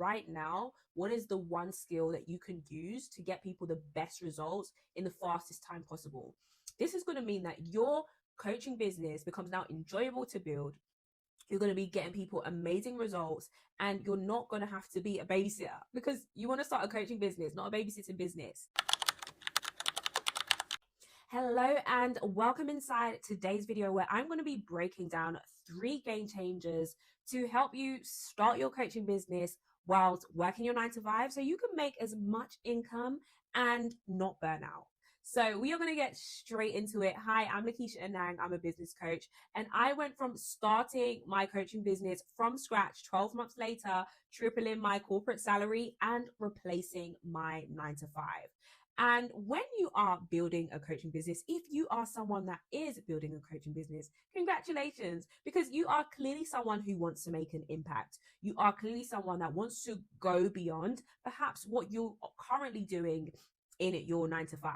right now, what is the one skill that you can use to get people the best results in the fastest time possible? This is going to mean that your coaching business becomes now enjoyable to build. You're going to be getting people amazing results, and you're not going to have to be a babysitter, because you want to start a coaching business, not a babysitting business. Hello and welcome inside today's video, where I'm going to be breaking down 3 game changers to help you start your coaching business whilst working your 9 to 5, so you can make as much income and not burn out. So we are going to get straight into it. Hi, I'm Lakeisha Anang. I'm a business coach, and I went from starting my coaching business from scratch 12 months later, tripling my corporate salary and replacing my 9 to 5. And when you are building a coaching business, if you are someone that is building a coaching business, congratulations, because you are clearly someone who wants to make an impact. You are clearly someone that wants to go beyond perhaps what you're currently doing in your 9 to 5.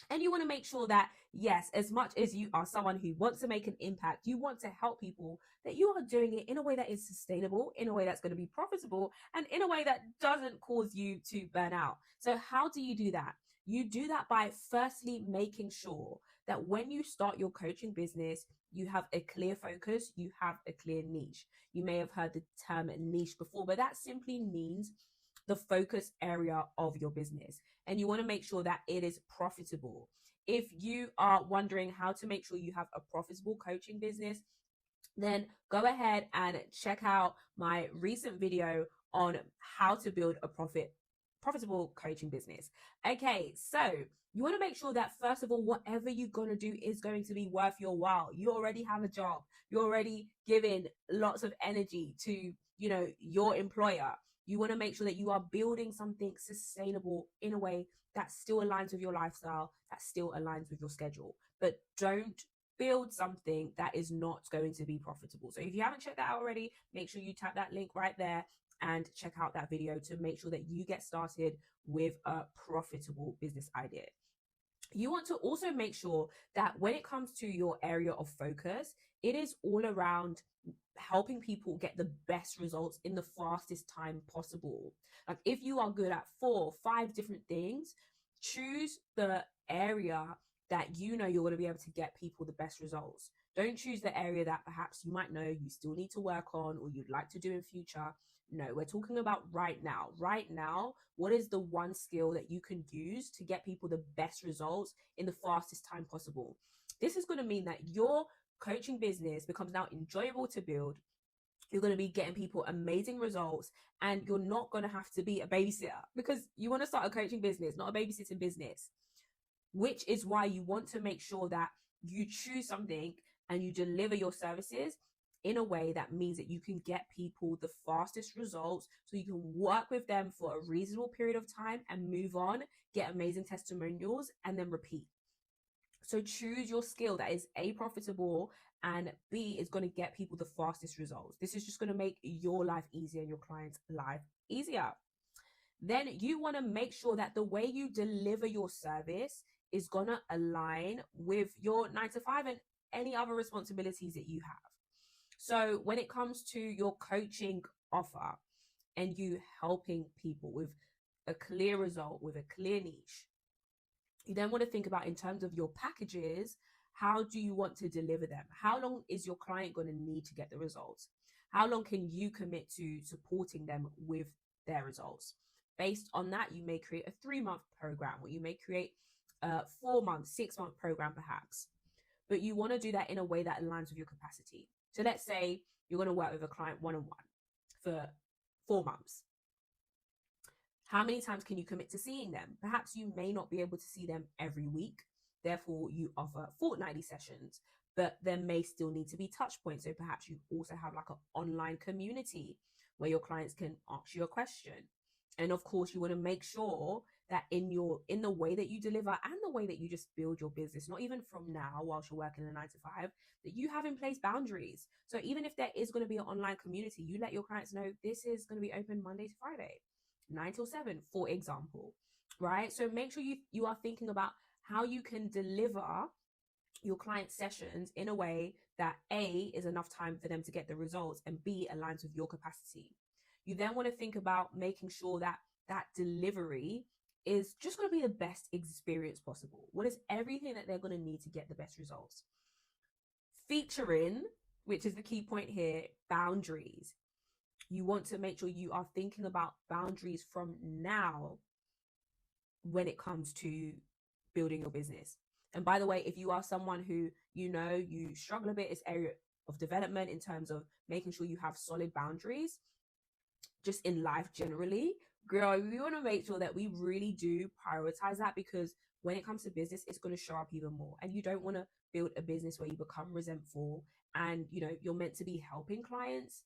And you want to make sure that, yes, as much as you are someone who wants to make an impact, you want to help people, that you are doing it in a way that is sustainable, in a way that's going to be profitable, and in a way that doesn't cause you to burn out. So how do you do that? You do that by firstly making sure that when you start your coaching business, you have a clear focus, you have a clear niche. You may have heard the term niche before, but that simply means the focus area of your business, and you want to make sure that it is profitable. If you are wondering how to make sure you have a profitable coaching business, then go ahead and check out my recent video on how to build a profitable coaching business. Okay, so you want to make sure that, first of all, whatever you're going to do is going to be worth your while. You already have a job. You're already giving lots of energy to, your employer. You want to make sure that you are building something sustainable in a way that still aligns with your lifestyle, that still aligns with your schedule. But don't build something that is not going to be profitable. So if you haven't checked that out already, make sure you tap that link right there and check out that video to make sure that you get started with a profitable business idea. You want to also make sure that when it comes to your area of focus, it is all around helping people get the best results in the fastest time possible. Like, if you are good at 4 or 5 different things, choose the area that you're going to be able to get people the best results. Don't choose the area that perhaps you might know you still need to work on or you'd like to do in future. No, we're talking about right now. Right now, what is the one skill that you can use to get people the best results in the fastest time possible? This is going to mean that your coaching business becomes now enjoyable to build. You're going to be getting people amazing results, and you're not going to have to be a babysitter, because you want to start a coaching business, not a babysitting business, which is why you want to make sure that you choose something and you deliver your services in a way that means that you can get people the fastest results, so you can work with them for a reasonable period of time and move on, get amazing testimonials, and then repeat. So choose your skill that is A, profitable, and B, is going to get people the fastest results. This is just going to make your life easier and your clients' life easier. Then you want to make sure that the way you deliver your service is going to align with your 9 to 5 and any other responsibilities that you have. So when it comes to your coaching offer and you helping people with a clear result, with a clear niche, you then want to think about, in terms of your packages, how do you want to deliver them? How long is your client going to need to get the results? How long can you commit to supporting them with their results? Based on that, you may create a 3-month program, or you may create a 4-month, 6-month program perhaps. But you want to do that in a way that aligns with your capacity. So let's say you're going to work with a client one-on-one for 4 months. How many times can you commit to seeing them? Perhaps you may not be able to see them every week. Therefore, you offer fortnightly sessions, but there may still need to be touch points. So perhaps you also have like an online community where your clients can ask you a question. And of course, you want to make sure that in the way that you deliver and the way that you just build your business, not even from now whilst you're working a 9 to 5, that you have in place boundaries. So even if there is going to be an online community, you let your clients know this is going to be open Monday to Friday, 9 till 7, for example, right? So make sure you are thinking about how you can deliver your client sessions in a way that A, is enough time for them to get the results, and B, aligns with your capacity. You then want to think about making sure that that delivery is just going to be the best experience possible. What is everything that they're going to need to get the best results? Featuring, which is the key point here, boundaries. You want to make sure you are thinking about boundaries from now when it comes to building your business. And by the way, if you are someone who, you struggle a bit, this area of development in terms of making sure you have solid boundaries, just in life generally, girl, we want to make sure that we really do prioritize that, because when it comes to business, it's going to show up even more. And you don't want to build a business where you become resentful and, you're meant to be helping clients,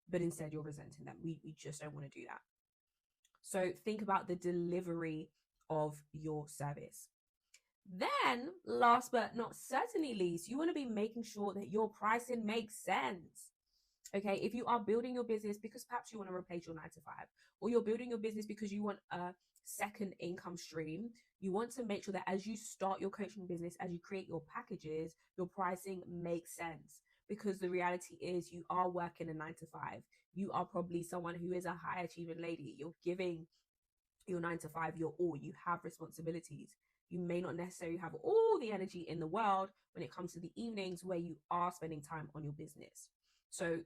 but instead you're resenting them. We just don't want to do that. So think about the delivery of your service. Then, last but not certainly least, you want to be making sure that your pricing makes sense. Okay, if you are building your business because perhaps you want to replace your 9 to 5, or you're building your business because you want a second income stream, you want to make sure that as you start your coaching business, as you create your packages, your pricing makes sense. Because the reality is, you are working a 9 to 5. You are probably someone who is a high achieving lady. You're giving your 9 to 5 your all. You have responsibilities. You may not necessarily have all the energy in the world when it comes to the evenings where you are spending time on your business. So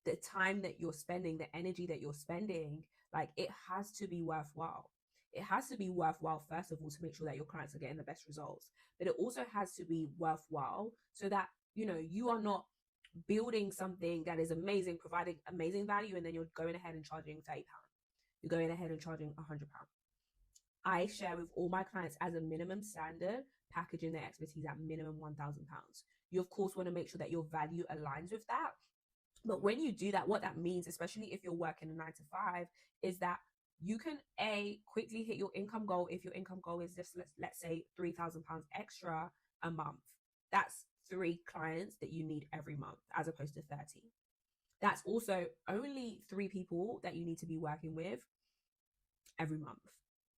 the time that you're spending, the energy that you're spending, like, it has to be worthwhile. It has to be worthwhile, first of all, to make sure that your clients are getting the best results. But it also has to be worthwhile so that, you are not building something that is amazing, providing amazing value, and then you're going ahead and charging £30. You're going ahead and charging £100. I share with all my clients as a minimum standard, packaging their expertise at minimum £1,000. You, of course, want to make sure that your value aligns with that. But when you do that, what that means, especially if you're working a 9 to 5, is that you can quickly hit your income goal. If your income goal is just, let's say, £3,000 extra a month, that's 3 clients that you need every month, as opposed to 30. That's also only 3 people that you need to be working with every month,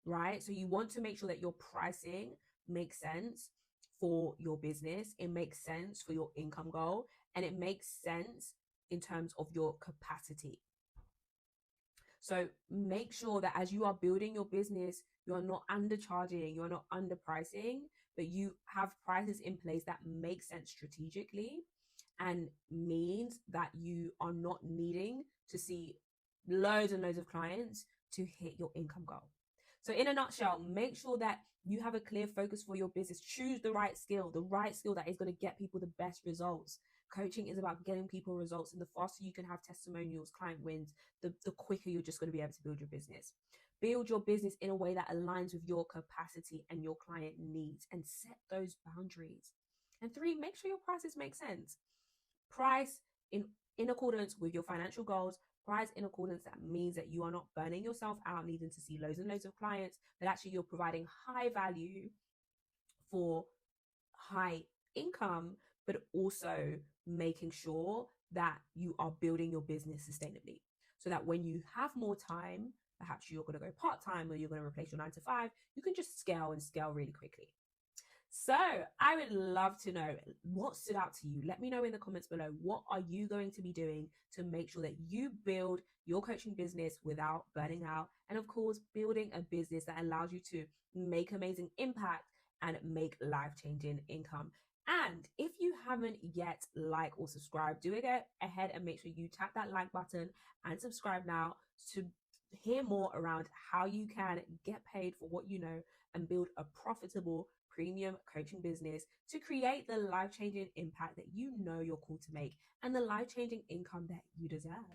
right? So you want to make sure that your pricing makes sense for your business. It makes sense for your income goal, and it makes sense in terms of your capacity. So make sure that as you are building your business, you are not undercharging, you are not underpricing, but you have prices in place that make sense strategically, and means that you are not needing to see loads and loads of clients to hit your income goal. So in a nutshell, make sure that you have a clear focus for your business. Choose the right skill that is going to get people the best results. Coaching is about getting people results, and the faster you can have testimonials, client wins, the quicker you're just going to be able to build your business. Build your business in a way that aligns with your capacity and your client needs, and set those boundaries. And 3, make sure your prices make sense. Price in accordance with your financial goals. Price in accordance, that means that you are not burning yourself out needing to see loads and loads of clients, but actually you're providing high value for high income, but also making sure that you are building your business sustainably, so that when you have more time, perhaps you're going to go part-time or you're going to replace your 9 to 5, you can just scale really quickly. So I would love to know what stood out to you. Let me know in the comments below. What are you going to be doing to make sure that you build your coaching business without burning out? And of course, building a business that allows you to make amazing impact and make life-changing income. And if you haven't yet liked or subscribed, do it ahead and make sure you tap that like button and subscribe now to hear more around how you can get paid for what you know and build a profitable premium coaching business to create the life-changing impact that you know you're called to make, and the life-changing income that you deserve.